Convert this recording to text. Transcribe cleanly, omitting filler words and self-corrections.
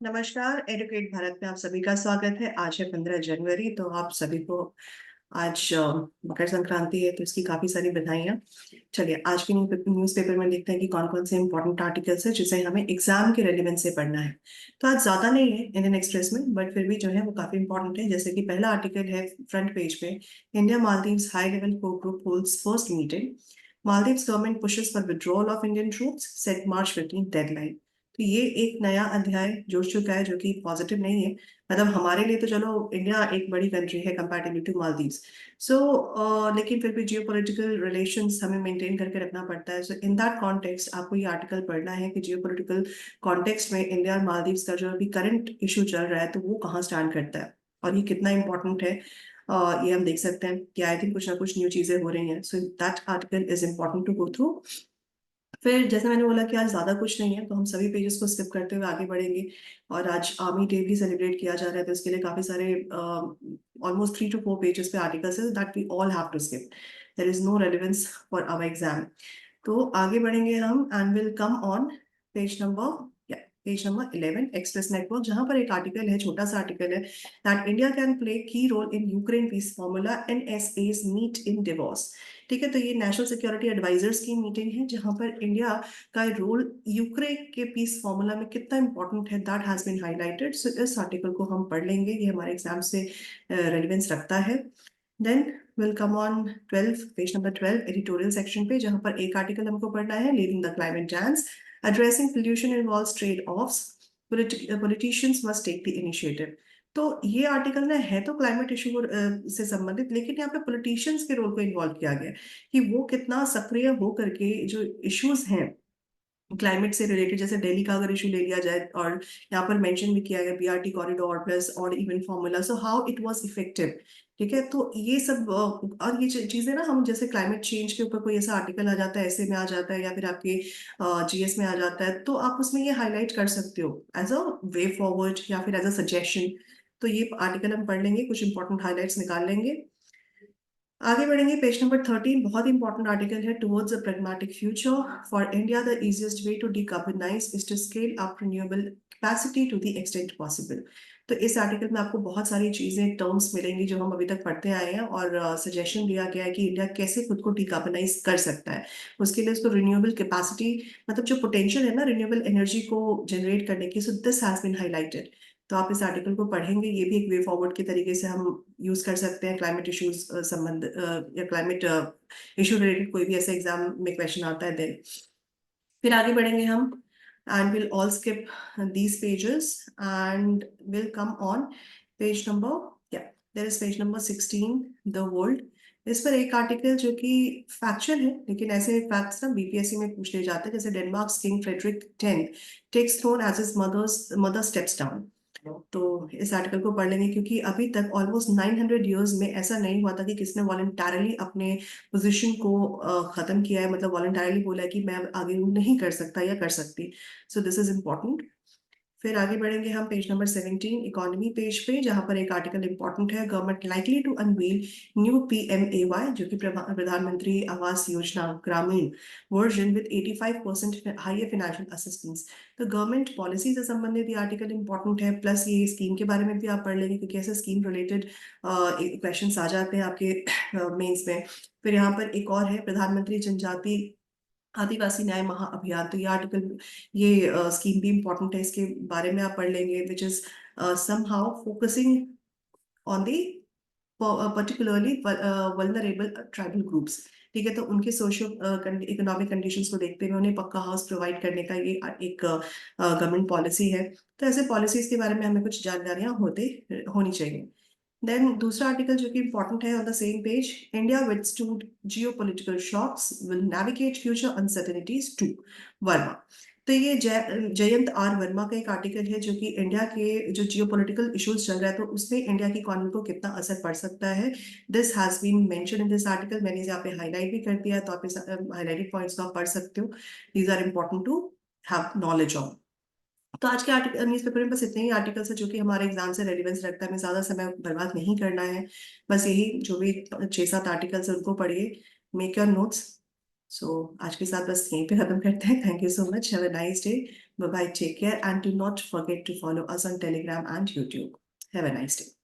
नमस्कार। एडुकेट भारत में आप सभी का स्वागत है। आज है 15 जनवरी, तो आप सभी को आज मकर संक्रांति है, तो इसकी काफी सारी बधाइयाँ। चलिए आज के न्यूज़पेपर में देखते हैं कि कौन कौन से इंपॉर्टेंट आर्टिकल्स है जिसे हमें एग्जाम के रेलिवेंस से पढ़ना है। तो आज ज्यादा नहीं है इंडियन एक्सप्रेस में, बट फिर भी जो है वो काफी इंपॉर्टेंट है। जैसे कि पहला आर्टिकल है फ्रंट पेज पे, India Maldives high level core group holds first meeting, Maldives government pushes for withdrawal of Indian troops, set March 15 deadline. तो ये एक नया अध्याय जुड़ चुका है जो कि पॉजिटिव नहीं है। मतलब हमारे लिए तो चलो इंडिया एक बड़ी कंट्री है कंपैरेटिवली टू मालदीव्स। सो लेकिन फिर भी जियो पोलिटिकल रिलेशंस हमें मेंटेन करके रखना पड़ता है। सो इन दैट कॉन्टेक्स्ट आपको ये आर्टिकल पढ़ना है कि जियो पोलिटिकल कॉन्टेक्स्ट में इंडिया और मालदीव्स का जो अभी करंट इशू चल रहा है तो वो कहाँ स्टैंड करता है और ये कितना इंपॉर्टेंट है। ये हम देख सकते हैं कि आई थिंक कुछ ना कुछ न्यू चीजें हो रही हैं। So that article is important to go through. फिर जैसे मैंने बोला कि आज ज्यादा कुछ नहीं है, तो हम सभी पेजेस को स्किप करते हुए आगे बढ़ेंगे। और आज आर्मी डे भी सेलिब्रेट किया जा रहा है, तो इसके लिए काफी सारे ऑलमोस्ट 3 to 4 पेजेस पे आर्टिकल्स है that we all have to skip. There is no relevance for our exam. तो आगे बढ़ेंगे हम and will come on page number page number 11, express network, जहां पर एक आर्टिकल है, छोटा सा आर्टिकल है, that India can play key role in Ukraine peace formula, NSAs meet in Davos. ठीक है, तो ये नेशनल सिक्योरिटी एडवाइजर्स की मीटिंग है जहां पर इंडिया का रोल यूक्रेन के पीस फॉर्मूला में कितना इंपॉर्टेंट है, दैट हैज बीन हाईलाइटेड। सो इस आर्टिकल को हम पढ़ लेंगे, ये हमारे एग्जाम से रेलिवेंस रखता है। Then will come on 12, page number 12, editorial section पे, जहां पर एक आर्टिकल हमको पढ़ना है, leaving the climate dance, addressing pollution involves trade offs, politicians must take the initiative. तो ये आर्टिकल ना है तो क्लाइमेट इशू से संबंधित, लेकिन यहाँ पे पॉलिटिशियंस के रोल को इन्वॉल्व किया गया है कि वो कितना सक्रिय होकर के जो इश्यूज हैं क्लाइमेट से रिलेटेड, जैसे दिल्ली का अगर इशू ले लिया जाए, और यहाँ पर मेंशन भी किया गया बीआरटी कॉरिडोर प्लस और even formula, so how it was effective. ठीक है, तो ये सब और ये चीजें ना, हम जैसे क्लाइमेट चेंज के ऊपर कोई ऐसा आर्टिकल आ जाता है, ऐसे में आ जाता है या फिर आपके जीएस में आ जाता है, तो आप उसमें ये हाईलाइट कर सकते हो एज अ वे फॉरवर्ड या फिर एज अ सजेशन। तो ये आर्टिकल हम पढ़ लेंगे, कुछ इंपॉर्टेंट हाईलाइट्स निकाल लेंगे। आगे बढ़ेंगे, पेज नंबर 13, बहुत इंपॉर्टेंट आर्टिकल है, towards a pragmatic future for India the easiest way to decarbonize is to scale up renewable capacity to the extent possible। तो इस आर्टिकल में आपको बहुत सारी चीजें, टर्म्स मिलेंगी जो हम अभी तक पढ़ते आए हैं, और सजेशन दिया गया है कि इंडिया कैसे खुद को डिकार्बनाइज कर सकता है। उसके लिए उसको रिन्यूएबल कैपेसिटी, मतलब जो पोटेंशियल है ना रिन्यूएबल एनर्जी को जनरेट करने की, so this has been highlighted. तो आप इस आर्टिकल को पढ़ेंगे, ये भी एक वे फॉरवर्ड के तरीके से हम यूज कर सकते हैं क्लाइमेट इश्यूज संबंध या क्लाइमेट इशू रिलेटेड कोई भी ऐसे एग्जाम में क्वेश्चन आता है देन। फिर आगे बढ़ेंगे हम and will all skip these pages and will come on page number, या there is page number 16, the world. इस पर एक आर्टिकल जो कि फैक्चुअल है, लेकिन ऐसे फैक्ट्स ना बीपीएससी में पूछ लिए जाते हैं, जैसे Denmark king Frederick 10 takes throne as his mother steps down. तो इस आर्टिकल को पढ़ लेंगे, क्योंकि अभी तक ऑलमोस्ट 900 ईयर्स में ऐसा नहीं हुआ था कि किसने वॉलंटरली अपने पोजीशन को खत्म किया है, मतलब वॉलंटरली बोला है कि मैं आगे नहीं कर सकता या कर सकती। So this is important. फिर आगे बढ़ेंगे हम पेज नंबर 17, इकोनॉमी पेज पे, जहां पर एक आर्टिकल इंपॉर्टेंट है, government likely to unveil new PMAY, जो कि Pradhan Mantri Awas Yojana Gramin version with 85% higher financial assistance. तो गवर्नमेंट पॉलिसी से संबंधित ये आर्टिकल इंपॉर्टेंट है, प्लस ये स्कीम के बारे में भी आप पढ़ लेंगे, क्योंकि ऐसे स्कीम रिलेटेड क्वेश्चन आ जाते हैं आपके मेंस में। फिर यहाँ पर एक और है, प्रधानमंत्री जनजाति आदिवासी न्याय महाअभियान। तो ये आर्टिकल, ये स्कीम भी इम्पोर्टेंट है, इसके बारे में आप पढ़ लेंगे, which is somehow focusing on the particularly vulnerable tribal groups. ठीक है, तो उनके सोशियो इकोनॉमिक कंडीशंस को देखते हुए उन्हें पक्का हाउस प्रोवाइड करने का ये एक गवर्नमेंट पॉलिसी है। तो ऐसे पॉलिसीज के बारे में हमें कुछ जानकारियां होनी चाहिए। देन दूसरा आर्टिकल जो कि इंपॉर्टेंट है, on the same page, India withstood geopolitical shocks will navigate future uncertainties too, Verma. तो ये जयंत आर वर्मा का एक आर्टिकल है, जो कि इंडिया के जो जियोपॉलिटिकल इश्यूज चल रहा है तो उसमें इंडिया की इकोनॉमी को कितना असर पड़ सकता है, this has been mention in this article. मैंने इसे यहाँ पे हाईलाइट भी कर दिया है, तो आप इस हाईलाइटेड पॉइंट्स को आप पढ़ सकते हो। These are important to have knowledge on. तो आज के आर्टिकल न्यूज़पेपर में बस इतने ही आर्टिकल्स है जो कि हमारे एग्जाम से रेलिवेंस रखता है, हमें ज्यादा समय बर्बाद नहीं करना है। बस यही जो भी 6-7 आर्टिकल्स है उनको पढ़िए, मेक योर नोट्स। सो आज के साथ बस यहीं पे खत्म करते हैं। Thank you so much, have a nice day. Bye bye, take care, and do not forget to follow us on Telegram and YouTube. Have a nice day.